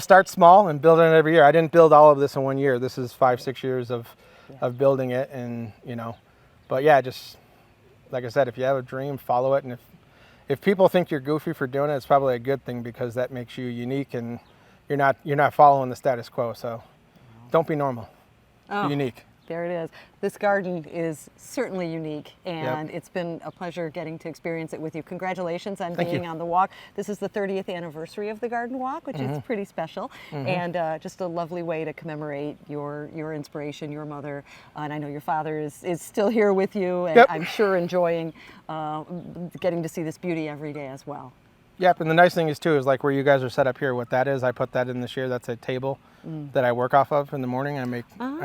start small and build it every year. I didn't build all of this in 1 year. This is 5-6 years of building it, and but yeah, just like I said, if you have a dream, follow it, and if people think you're goofy for doing it, it's probably a good thing because that makes you unique and you're not following the status quo. So don't be normal. Be unique. There it is. This garden is certainly unique, and it's been a pleasure getting to experience it with you. Congratulations on being on the walk. This is the 30th anniversary of the Garden Walk, which is pretty special, and just a lovely way to commemorate your inspiration, your mother. And I know your father is still here with you, and I'm sure enjoying getting to see this beauty every day as well. Yep, and the nice thing is too is like where you guys are set up here. What that is, I put that in this year. That's a table that I work off of in the morning. I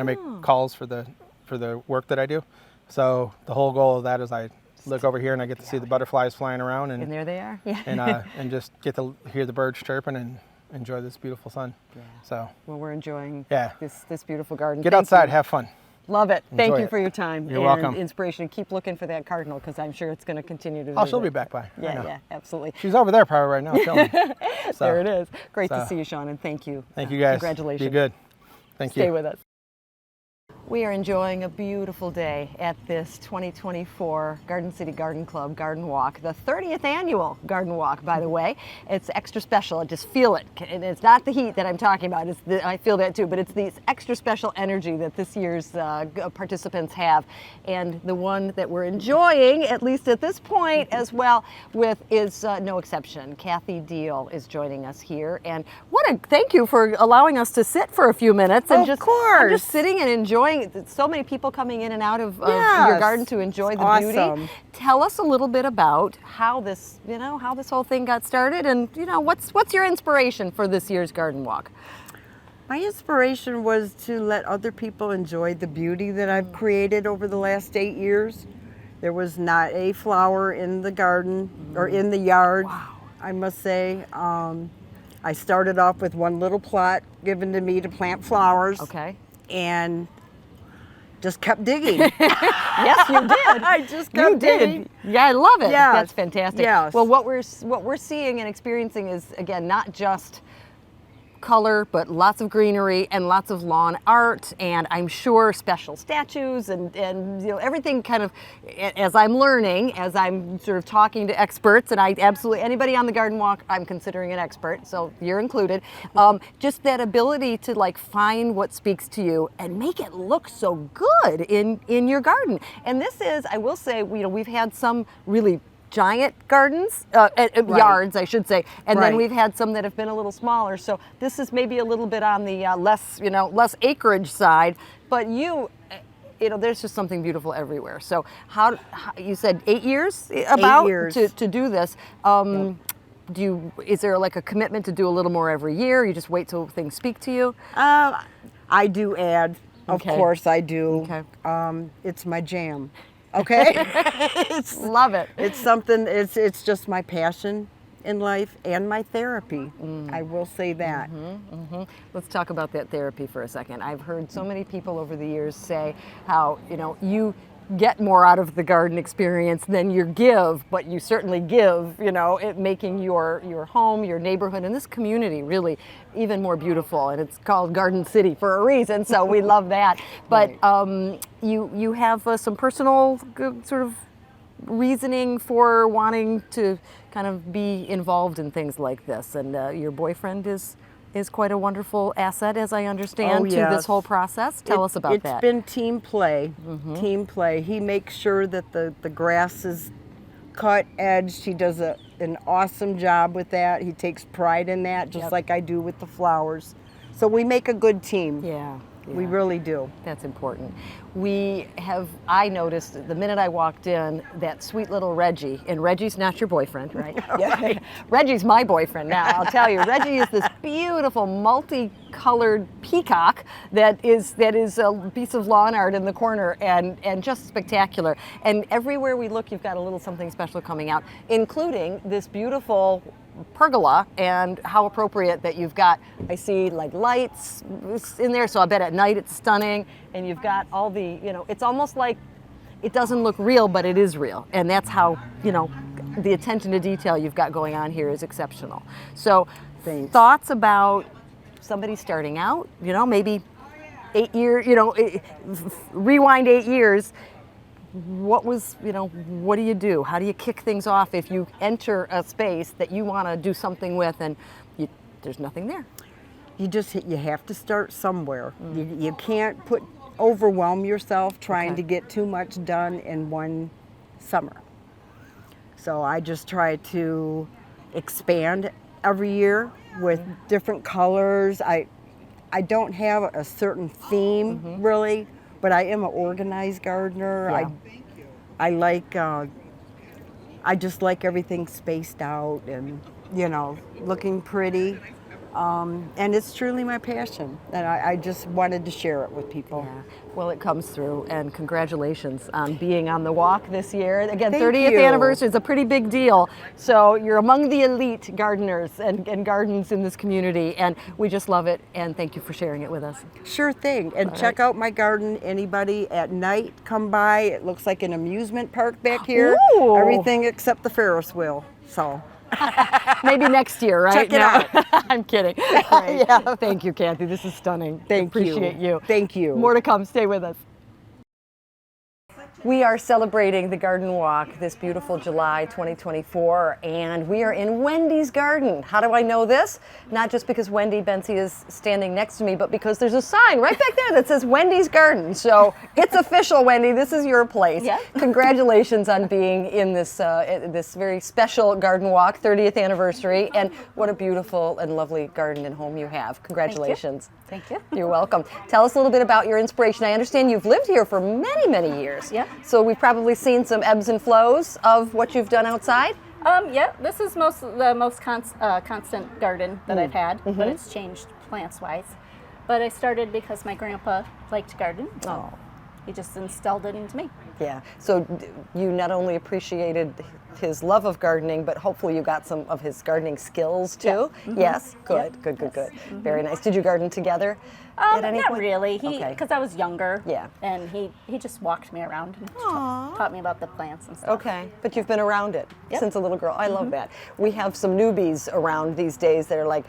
make calls for the work that I do. So the whole goal of that is I look over here and I get to see the butterflies flying around, and there they are. Yeah. and just get to hear the birds chirping and enjoy this beautiful sun. Yeah. So well, we're enjoying this beautiful garden. Get outside, have fun. Love it. Thank you it. for your time. You're welcome. Inspiration. Keep looking for that cardinal because I'm sure it's going to continue to. Oh, she'll be back by. Yeah, absolutely. She's over there probably right now chilling. So, there it is. Great to see you, Sean, and thank you. Thank you guys. Congratulations. Be good. Thank you. Stay with us. We are enjoying a beautiful day at this 2024 Garden City Garden Club Garden Walk, the 30th annual Garden Walk, by the way. It's extra special. I just feel it. And it's not the heat that I'm talking about. I feel that too, but it's this extra special energy that this year's participants have. And the one that we're enjoying, at least at this point as well, is no exception. Kathy Deal is joining us here. And thank you for allowing us to sit for a few minutes. And Of course. I'm just sitting and enjoying seeing so many people coming in and out of your Yes. garden to enjoy the Awesome. beauty. Tell us a little bit about how this, how this whole thing got started, and what's your inspiration for this year's garden walk? My inspiration was to let other people enjoy the beauty that I've created over the last 8 years. There was not a flower in the garden or in the yard, I must say. I started off with one little plot given to me to plant flowers. Okay. And just kept digging. Yes, you did. I just kept digging. Yeah, I love it. Yes. That's fantastic. Yes. Well, what we're seeing and experiencing is, again, not just color, but lots of greenery and lots of lawn art, and I'm sure special statues and everything kind of, as I'm learning, as I'm sort of talking to experts, and I absolutely, anybody on the garden walk, I'm considering an expert, so you're included. Just that ability to like find what speaks to you and make it look so good in your garden. And this is, I will say, we've had some really giant gardens, yards, I should say, and then we've had some that have been a little smaller. So this is maybe a little bit on the less acreage side, but there's just something beautiful everywhere. So how you said 8 years about 8 years. to do this. Is there like a commitment to do a little more every year? You just wait till things speak to you? I do add, of Okay. course I do. Okay. It's my jam. Okay? Love it. It's something, it's just my passion in life and my therapy. I will say that. Let's talk about that therapy for a second. I've heard so many people over the years say how, you get more out of the garden experience than you give, but you certainly give, it making your home, your neighborhood, and this community really even more beautiful. And it's called Garden City for a reason, so we love that. But you have some personal sort of reasoning for wanting to kind of be involved in things like this, and your boyfriend is quite a wonderful asset, as I understand, to this whole process. Tell us about that. It's been team play. Team play. He makes sure that the grass is cut, edged. He does an awesome job with that. He takes pride in that, just like I do with the flowers. So we make a good team. Yeah. We really do. That's important. I noticed the minute I walked in that sweet little Reggie, and Reggie's not your boyfriend, right? Yeah. Reggie's my boyfriend now, I'll tell you. Reggie is this beautiful multicolored peacock that is a piece of lawn art in the corner and just spectacular. And everywhere we look, you've got a little something special coming out, including this beautiful pergola, and how appropriate that you've got, I see like lights in there, so I bet at night it's stunning, and you've got all the, it's almost like it doesn't look real, but it is real, and that's how, the attention to detail you've got going on here is exceptional. So thoughts about somebody starting out, maybe 8 years, rewind 8 years, what do you do? How do you kick things off if you enter a space that you want to do something with and there's nothing there? You have to start somewhere. You can't overwhelm yourself trying to get too much done in one summer. So I just try to expand every year with different colors. I don't have a certain theme really, but I am an organized gardener. Yeah. I just like everything spaced out and, looking pretty. And it's truly my passion, and I just wanted to share it with people. Yeah. Well, it comes through, and congratulations on being on the walk this year. Again, Thank 30th you. anniversary is a pretty big deal. So you're among the elite gardeners and gardens in this community, and we just love it, and thank you for sharing it with us. Sure thing. And check out my garden. Anybody at night, come by. It looks like an amusement park back here. Ooh. Everything except the Ferris wheel. So Maybe next year, right? Check it out. I'm kidding. Yeah. Thank you, Kathy. This is stunning. Thank you. Appreciate you. Thank you. More to come. Stay with us. We are celebrating the Garden Walk this beautiful July 2024, and we are in Wendy's garden. How do I know this? Not just because Wendy Bency is standing next to me, but because there's a sign right back there that says Wendy's Garden. So it's official, Wendy. This is your place. Yeah. Congratulations on being in this this very special Garden Walk 30th anniversary, and what a beautiful and lovely garden and home you have. Congratulations. Thank you. You're welcome. Tell us a little bit about your inspiration. I understand you've lived here for many, many years. Yeah. So we've probably seen some ebbs and flows of what you've done outside. Yeah, this is the most constant garden that I've had, but it's changed plants-wise. But I started because my grandpa liked to garden. So he just instilled it into me. Yeah. So you not only appreciated his love of gardening, but hopefully you got some of his gardening skills too. Yeah. Yes. Good. Good. Good. Good. Very nice. Did you garden together? At any Not point? really. Okay. Because I was younger. Yeah. And he just walked me around and taught me about the plants and stuff. Okay, but you've been around it Yep. since a little girl. I love that. We have some newbies around these days that are like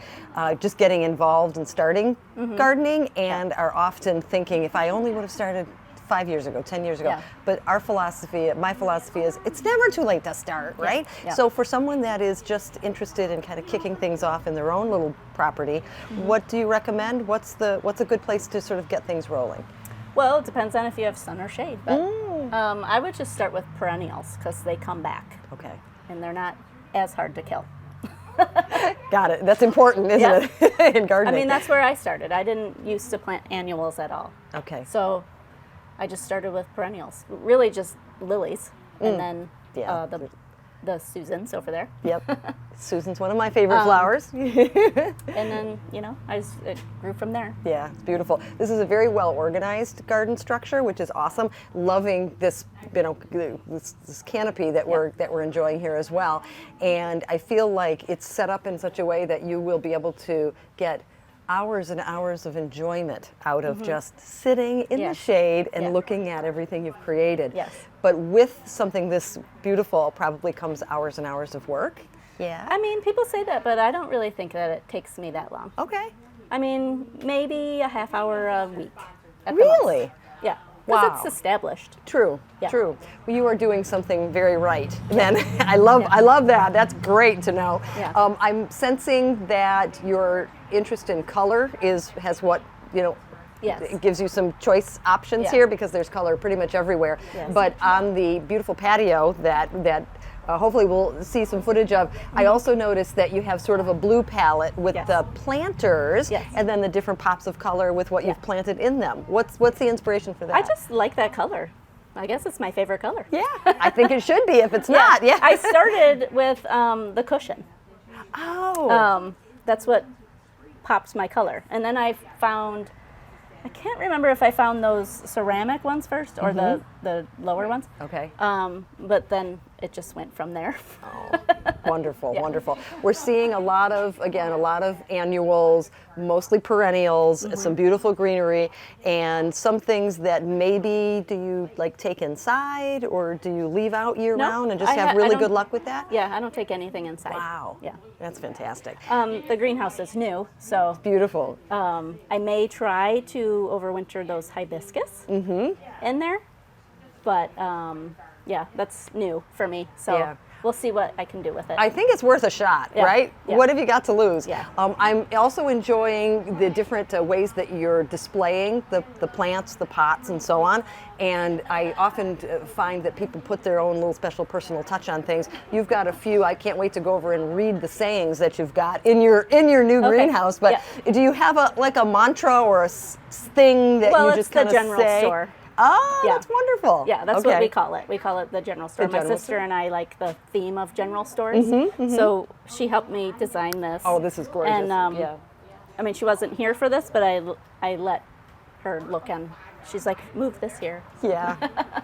just getting involved and starting gardening, and are often thinking, if I only would have started 5 years ago, 10 years ago. Yeah. But our philosophy, my philosophy is, it's never too late to start, right? Yeah. So for someone that is just interested in kind of kicking things off in their own little property, what do you recommend? What's a good place to sort of get things rolling? Well, it depends on if you have sun or shade. But I would just start with perennials because they come back. Okay. And they're not as hard to kill. Got it. That's important, isn't it, in gardening? I mean, that's where I started. I didn't used to plant annuals at all. Okay. So I just started with perennials, really just lilies, and then Yeah. the Susans over there. Yep. Susan's one of my favorite flowers. And then, it grew from there. Yeah, it's beautiful. This is a very well organized garden structure, which is awesome. Loving this, this canopy that we're enjoying here as well. And I feel like it's set up in such a way that you will be able to get hours and hours of enjoyment out of just sitting in the Yes. shade and Yeah. looking at everything you've created. Yes. But with something this beautiful probably comes hours and hours of work. Yeah. I mean, people say that, but I don't really think that it takes me that long. Okay. I mean, maybe a half hour a week. At the Really? most. Yeah. Because Wow. it's established. True, Yeah. true. Well, you are doing something very right. Then I love that. That's great to know. Yeah. I'm sensing that your interest in color has what Yes. It gives you some choice options Yeah. here because there's color pretty much everywhere. Yes. But on the beautiful patio that hopefully we'll see some footage of, I also noticed that you have sort of a blue palette with Yes. the planters Yes. and then the different pops of color with what Yeah. you've planted in them. What's the inspiration for that? I just like that color. I guess it's my favorite color. Yeah, I think it should be if it's not. Yeah. I started with the cushion. Oh. That's what pops my color. And then I can't remember if I found those ceramic ones first or the lower ones. Okay. But then it just went from there. Wonderful, Yeah. wonderful. We're seeing a lot of annuals, mostly perennials, some beautiful greenery, and some things that maybe do you like take inside or do you leave out year No, round and just I have ha- I really don't- good luck with that? Yeah, I don't take anything inside. Wow. Yeah. That's fantastic. The greenhouse is new, so Beautiful. I may try to overwinter those hibiscus in there, but yeah, that's new for me. So Yeah. we'll see what I can do with it. I think it's worth a shot, Yeah, right? yeah. What have you got to lose? Yeah. I'm also enjoying the different ways that you're displaying the plants, the pots, and so on. And I often find that people put their own little special personal touch on things. You've got a few. I can't wait to go over and read the sayings that you've got in your new Okay. greenhouse. But do you have a mantra or a thing that well, you it's just the kind of general say? store. Oh, Yeah. that's wonderful. Yeah, that's what we call it. We call it the general store. My general sister and I like the theme of general stores. So she helped me design this. Oh, this is gorgeous. And yeah. I mean, she wasn't here for this, but I let her look and she's like, move this here. Yeah.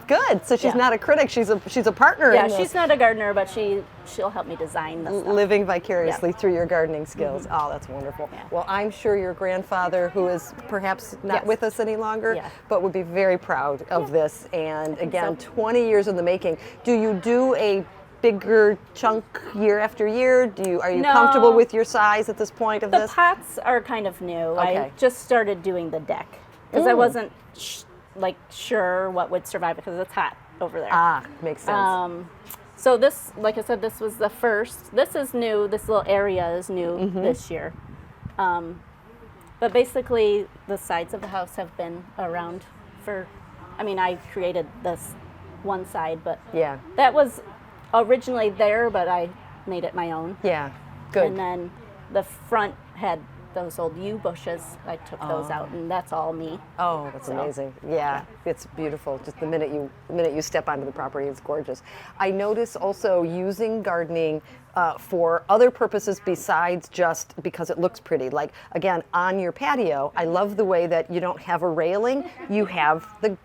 Good. So she's Yeah. not a critic. She's a partner. Yeah, in this. she's not a gardener, but she'll help me design the stuff. Living vicariously through your gardening skills. Oh, that's wonderful. Yeah. Well, I'm sure your grandfather, who is perhaps not Yes. with us any longer, Yeah. but would be very proud of this. And again, 20 years in the making. Do you do a bigger chunk year after year? Are you No. comfortable with your size at this point of The this? pots are kind of new. Okay. I just started doing the deck because I wasn't sure what would survive because it's hot over there. Ah, makes sense. So this, like I said, this was the first. This is new. This little area is new this year. But basically, the sides of the house have been around for, I mean, I created this one side, but Yeah. that was originally there, but I made it my own. Yeah. Good. And then the front had those old yew bushes. I took those out, and that's all me. Oh, that's amazing. Yeah, it's beautiful. Just the minute you step onto the property, it's gorgeous. I notice also using gardening for other purposes besides just because it looks pretty. Like, again, on your patio, I love the way that you don't have a railing, you have the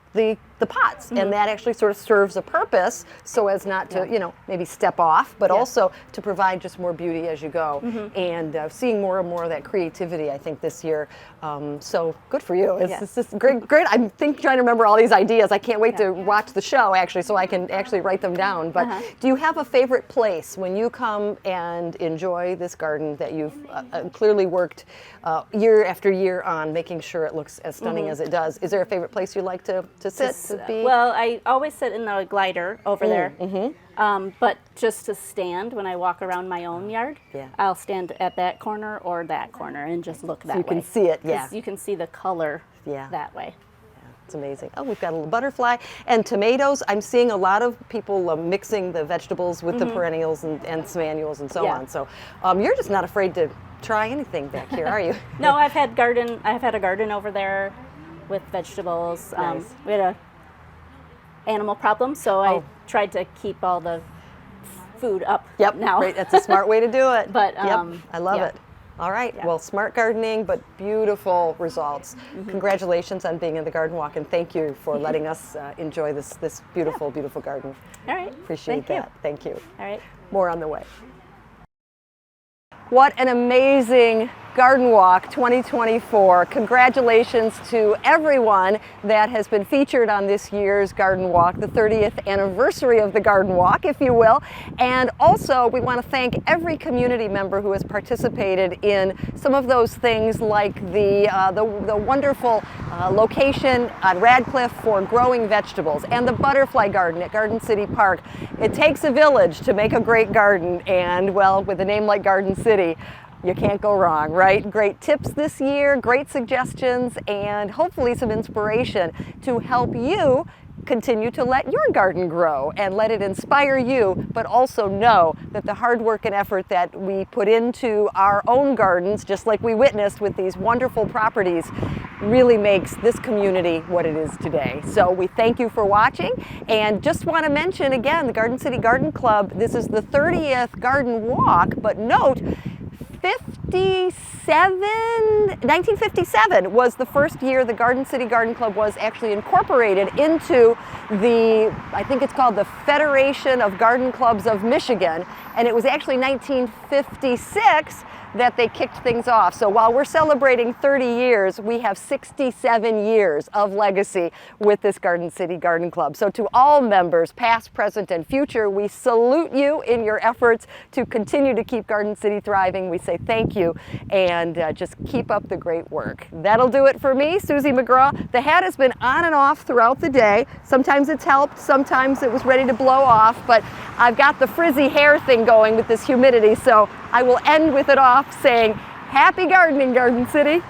pots, and that actually sort of serves a purpose so as not to, you know, maybe step off, but also to provide just more beauty as you go. And seeing more and more of that creativity, I think, this year. So good for you. It's just great. I'm trying to remember all these ideas. I can't wait to watch the show, actually, so I can actually write them down. But do you have a favorite place when you come and enjoy this garden that you've clearly worked year after year on, making sure it looks as stunning as it does? Is there a favorite place you like to sit, to be? Well, I always sit in the glider over there. But just to stand when I walk around my own yard, I'll stand at that corner or that corner and just look that way. You can see it, 'Cause you can see the color that way. It's amazing. Oh, we've got a little butterfly and tomatoes. I'm seeing a lot of people mixing the vegetables with the perennials and some annuals and so on. So you're just not afraid to try anything back here, are you? No, I've had a garden over there with vegetables. We had a animal problem, so I tried to keep all the food up now. Great. That's a smart way to do it. But I love it. All right. Well, smart gardening, but beautiful results. Congratulations on being in the Garden Walk, and thank you for letting us enjoy this beautiful, beautiful garden. All right. Appreciate that. Thank you. All right. More on the way. What an amazing Garden Walk 2024. Congratulations to everyone that has been featured on this year's Garden Walk, the 30th anniversary of the Garden Walk, if you will. And also, we want to thank every community member who has participated in some of those things, like the wonderful location at Radcliff for growing vegetables, and the butterfly garden at Garden City Park. It takes a village to make a great garden, and well, with a name like Garden City, you can't go wrong, right? Great tips this year, great suggestions, and hopefully some inspiration to help you continue to let your garden grow and let it inspire you, but also know that the hard work and effort that we put into our own gardens, just like we witnessed with these wonderful properties, really makes this community what it is today. So we thank you for watching, and just want to mention again, the Garden City Garden Club, this is the 30th Garden Walk, but note, 1957 was the first year the Garden City Garden Club was actually incorporated into the, I think it's called the Federation of Garden Clubs of Michigan, and it was actually 1956 that they kicked things off. So while we're celebrating 30 years, we have 67 years of legacy with this Garden City Garden Club. So to all members, past, present, and future, we salute you in your efforts to continue to keep Garden City thriving. We say thank you, and just keep up the great work. That'll do it for me, Susie McGraw. The hat has been on and off throughout the day. Sometimes it's helped, sometimes it was ready to blow off, but I've got the frizzy hair thing going with this humidity, so I will end with it off saying, happy gardening, Garden City.